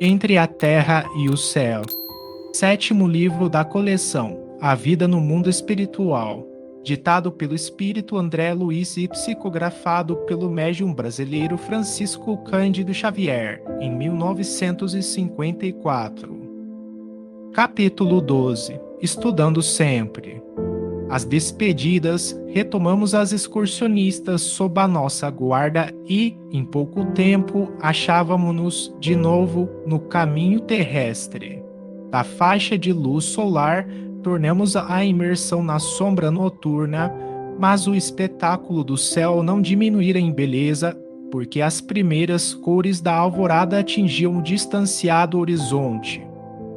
Entre a Terra e o Céu. Sétimo livro da coleção, A Vida no Mundo Espiritual. Ditado pelo espírito André Luiz e psicografado pelo médium brasileiro Francisco Cândido Xavier, em 1954. Capítulo 12. Estudando sempre. As despedidas, retomamos as excursionistas sob a nossa guarda e, em pouco tempo, achávamos-nos de novo no caminho terrestre. Da faixa de luz solar, tornamos a imersão na sombra noturna, mas o espetáculo do céu não diminuíra em beleza, porque as primeiras cores da alvorada atingiam o distanciado horizonte.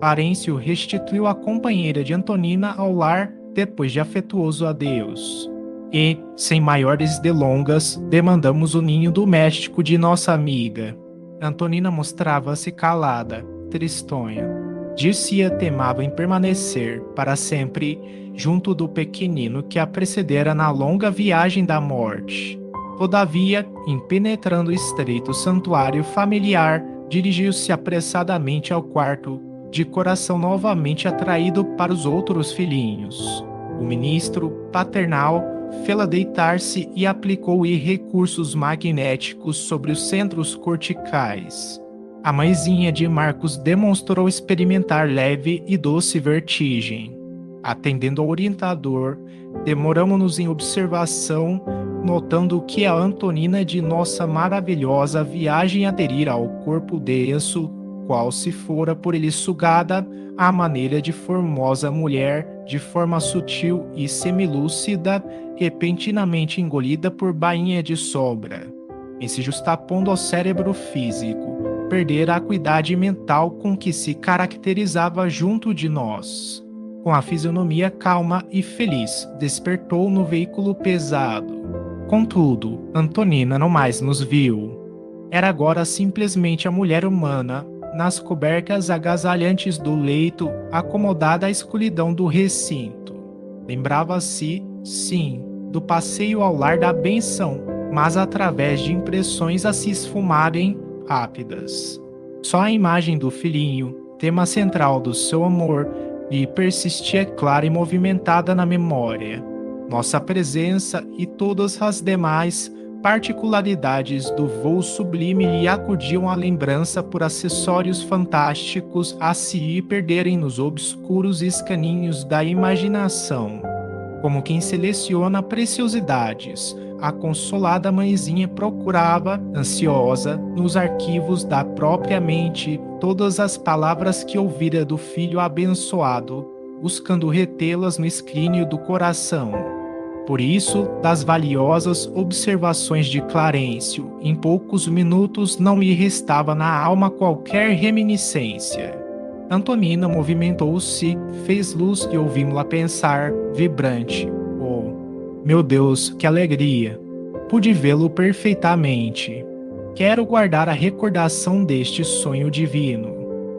Clarencio restituiu a companheira de Antonina ao lar depois de afetuoso adeus. E, sem maiores delongas, demandamos o ninho doméstico de nossa amiga. Antonina mostrava-se calada, tristonha. Dir-se-ia temava em permanecer, para sempre, junto do pequenino que a precedera na longa viagem da morte. Todavia, impenetrando o estreito santuário familiar, dirigiu-se apressadamente ao quarto, de coração novamente atraído para os outros filhinhos. O ministro, paternal, fê-la deitar-se e aplicou-lhe recursos magnéticos sobre os centros corticais. A mãezinha de Marcos demonstrou experimentar leve e doce vertigem. Atendendo ao orientador, demoramo-nos em observação, notando que a Antonina de nossa maravilhosa viagem aderir ao corpo denso, qual se fora por ele sugada à maneira de formosa mulher, de forma sutil e semilúcida, repentinamente engolida por bainha de sombra. Em se justapondo ao cérebro físico, perdera a acuidade mental com que se caracterizava junto de nós. Com a fisionomia calma e feliz, despertou no veículo pesado. Contudo, Antonina não mais nos viu. Era agora simplesmente a mulher humana, nas cobertas agasalhantes do leito, acomodada à escuridão do recinto. Lembrava-se, sim, do passeio ao lar da benção, mas através de impressões a se esfumarem rápidas. Só a imagem do filhinho, tema central do seu amor, lhe persistia clara e movimentada na memória. Nossa presença e todas as demais particularidades do voo sublime lhe acudiam à lembrança por acessórios fantásticos a se perderem nos obscuros escaninhos da imaginação. Como quem seleciona preciosidades, a consolada mãezinha procurava, ansiosa, nos arquivos da própria mente todas as palavras que ouvira do filho abençoado, buscando retê-las no escrínio do coração. Por isso, das valiosas observações de Clarencio, em poucos minutos não lhe restava na alma qualquer reminiscência. Antonina movimentou-se, fez luz e ouvimos-la pensar, vibrante. Oh, meu Deus, que alegria! Pude vê-lo perfeitamente. Quero guardar a recordação deste sonho divino.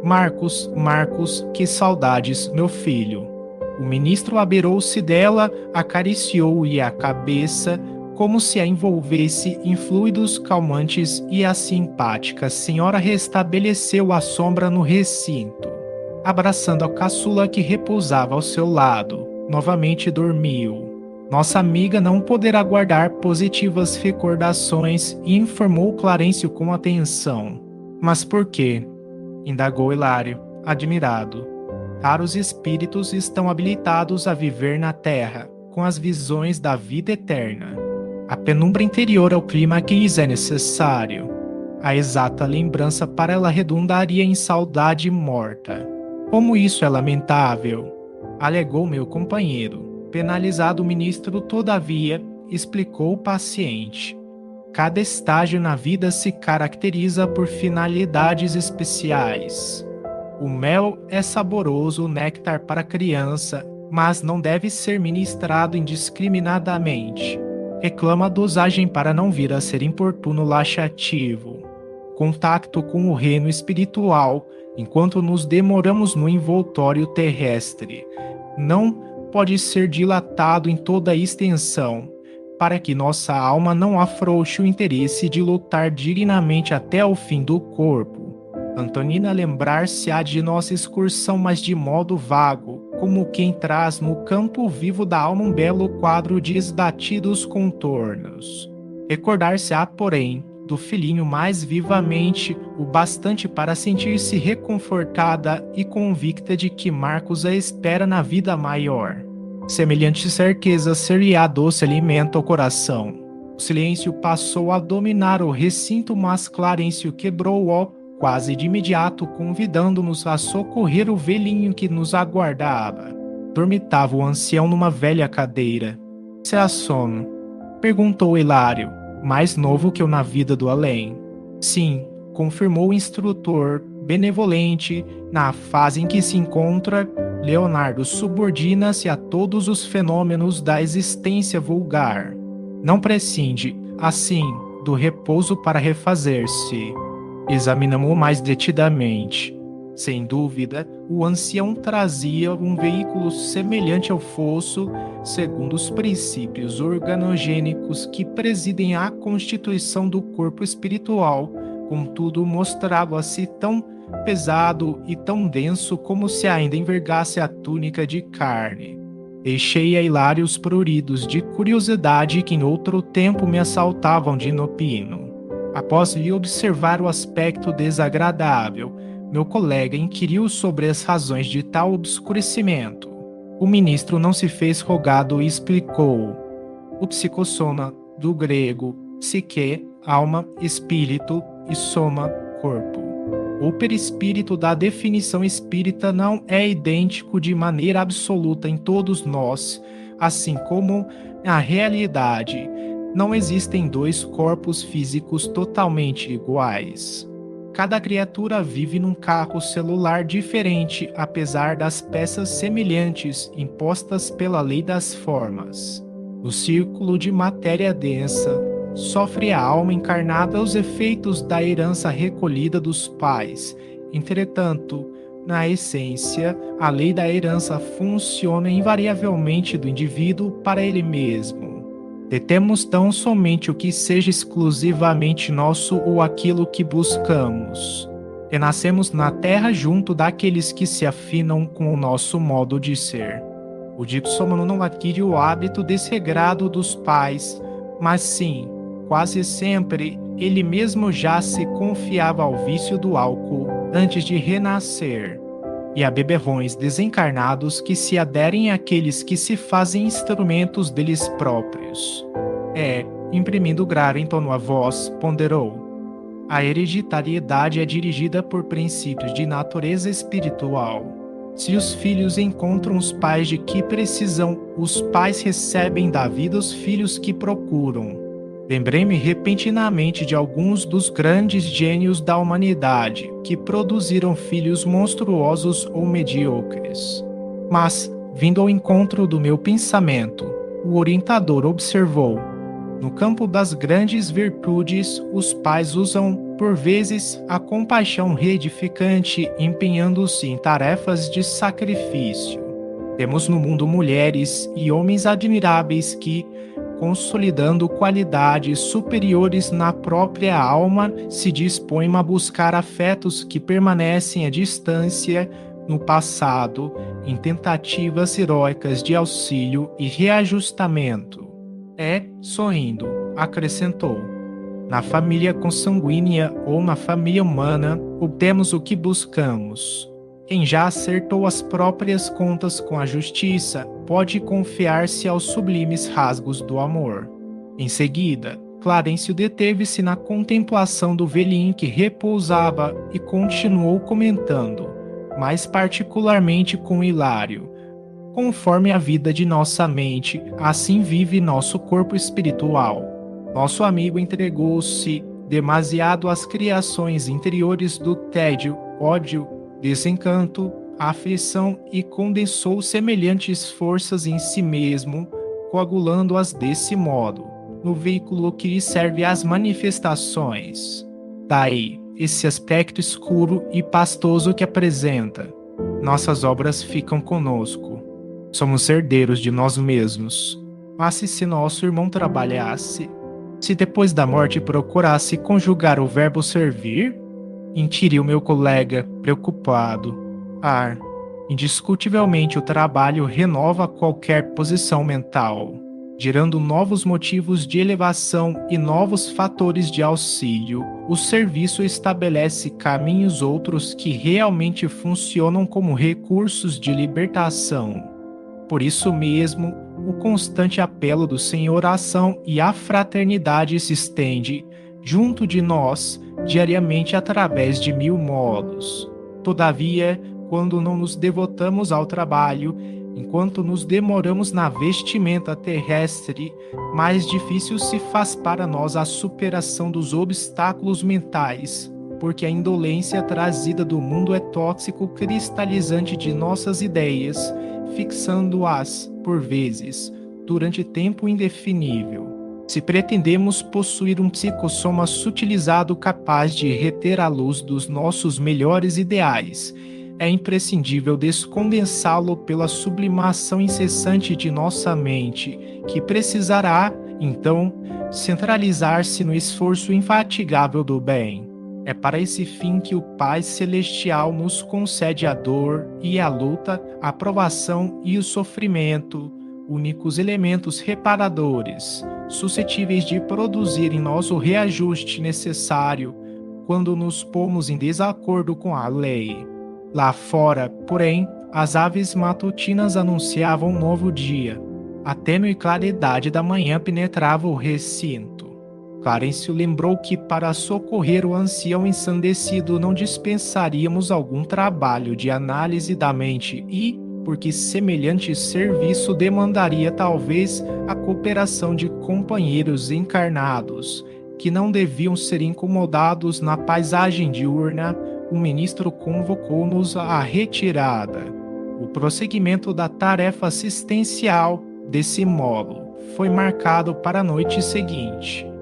Marcos, Marcos, que saudades, meu filho! O ministro abeirou-se dela, acariciou-lhe a cabeça, como se a envolvesse em fluidos calmantes, e a simpática senhora restabeleceu a sombra no recinto. Abraçando a caçula que repousava ao seu lado, novamente dormiu. Nossa amiga não poderá guardar positivas recordações e informou Clarencio com atenção. Mas por quê? Indagou Hilário, admirado. Raros espíritos estão habilitados a viver na Terra, com as visões da vida eterna. A penumbra interior é o clima que lhes é necessário. A exata lembrança para ela redundaria em saudade morta. Como isso é lamentável, alegou meu companheiro. Penalizado o ministro, todavia, explicou o paciente. Cada estágio na vida se caracteriza por finalidades especiais. O mel é saboroso néctar para a criança, mas não deve ser ministrado indiscriminadamente. Reclama a dosagem para não vir a ser importuno laxativo. Contacto com o reino espiritual, enquanto nos demoramos no envoltório terrestre, não pode ser dilatado em toda a extensão, para que nossa alma não afrouxe o interesse de lutar dignamente até o fim do corpo. Antonina lembrar-se-á de nossa excursão, mas de modo vago, como quem traz no campo vivo da alma um belo quadro de esbatidos contornos. Recordar-se-á, porém, do filhinho mais vivamente o bastante para sentir-se reconfortada e convicta de que Marcos a espera na vida maior. Semelhante certeza seria doce alimento ao coração. O silêncio passou a dominar o recinto, mas Clarencio quebrou-o quase de imediato, convidando-nos a socorrer o velhinho que nos aguardava. Dormitava o ancião numa velha cadeira. "Se há sono?" perguntou Hilário, mais novo que eu na vida do além. "Sim", confirmou o instrutor, benevolente. "Na fase em que se encontra, Leonardo subordina-se a todos os fenômenos da existência vulgar. Não prescinde, assim, do repouso para refazer-se." Examinamos-o mais detidamente. Sem dúvida, o ancião trazia um veículo semelhante ao fosso, segundo os princípios organogênicos que presidem a constituição do corpo espiritual, contudo mostrava-se tão pesado e tão denso como se ainda envergasse a túnica de carne. Deixei a Hilário os pruridos de curiosidade que em outro tempo me assaltavam de inopino. Após lhe observar o aspecto desagradável, meu colega inquiriu sobre as razões de tal obscurecimento. O ministro não se fez rogado e explicou. O psicossoma, do grego psique, alma, espírito, e soma, corpo. O perispírito da definição espírita não é idêntico de maneira absoluta em todos nós, assim como na realidade não existem dois corpos físicos totalmente iguais. Cada criatura vive num carro celular diferente, apesar das peças semelhantes impostas pela lei das formas. No círculo de matéria densa, sofre a alma encarnada os efeitos da herança recolhida dos pais. Entretanto, na essência, a lei da herança funciona invariavelmente do indivíduo para ele mesmo. Detemos tão somente o que seja exclusivamente nosso ou aquilo que buscamos. Renascemos na terra junto daqueles que se afinam com o nosso modo de ser. O dipsômano não adquire o hábito desregrado dos pais, mas sim, quase sempre, ele mesmo já se confiava ao vício do álcool antes de renascer. E há beberrões desencarnados que se aderem àqueles que se fazem instrumentos deles próprios. Imprimindo grave em tono a voz, ponderou. A hereditariedade é dirigida por princípios de natureza espiritual. Se os filhos encontram os pais de que precisam, os pais recebem da vida os filhos que procuram. Lembrei-me repentinamente de alguns dos grandes gênios da humanidade que produziram filhos monstruosos ou medíocres. Mas, vindo ao encontro do meu pensamento, o orientador observou: no campo das grandes virtudes, os pais usam, por vezes, a compaixão reedificante, empenhando-se em tarefas de sacrifício. Temos no mundo mulheres e homens admiráveis que, consolidando qualidades superiores na própria alma, se dispõem a buscar afetos que permanecem à distância no passado, em tentativas heróicas de auxílio e reajustamento. Sorrindo, acrescentou: na família consanguínea ou na família humana, obtemos o que buscamos. Quem já acertou as próprias contas com a justiça pode confiar-se aos sublimes rasgos do amor. Em seguida, Clarencio deteve-se na contemplação do velhinho que repousava e continuou comentando, mais particularmente com Hilário: conforme a vida de nossa mente, assim vive nosso corpo espiritual. Nosso amigo entregou-se demasiado às criações interiores do tédio, ódio, desencanto, aflição e condensou semelhantes forças em si mesmo, coagulando-as desse modo, no veículo que lhe serve às manifestações. Daí, esse aspecto escuro e pastoso que apresenta. Nossas obras ficam conosco. Somos herdeiros de nós mesmos. Mas se nosso irmão trabalhasse, se depois da morte procurasse conjugar o verbo servir, Inquiriu meu colega, preocupado. Ah, indiscutivelmente o trabalho renova qualquer posição mental, gerando novos motivos de elevação e novos fatores de auxílio. O serviço estabelece caminhos outros que realmente funcionam como recursos de libertação. Por isso mesmo, o constante apelo do Senhor à ação e à fraternidade se estende junto de nós diariamente através de mil modos. Todavia, quando não nos devotamos ao trabalho, enquanto nos demoramos na vestimenta terrestre, mais difícil se faz para nós a superação dos obstáculos mentais, porque a indolência trazida do mundo é tóxico cristalizante de nossas ideias, fixando-as, por vezes, durante tempo indefinível. Se pretendemos possuir um psicossoma sutilizado capaz de reter a luz dos nossos melhores ideais, é imprescindível descondensá-lo pela sublimação incessante de nossa mente, que precisará, então, centralizar-se no esforço infatigável do bem. É para esse fim que o Pai Celestial nos concede a dor e a luta, a provação e o sofrimento, únicos elementos reparadores, suscetíveis de produzir em nós o reajuste necessário quando nos pomos em desacordo com a lei. Lá fora, porém, as aves matutinas anunciavam um novo dia. A tênue claridade da manhã penetrava o recinto. Clarencio lembrou que para socorrer o ancião ensandecido não dispensaríamos algum trabalho de análise da mente e, porque semelhante serviço demandaria talvez a cooperação de companheiros encarnados, que não deviam ser incomodados na paisagem diurna, o ministro convocou-nos à retirada. O prosseguimento da tarefa assistencial, desse modo, foi marcado para a noite seguinte.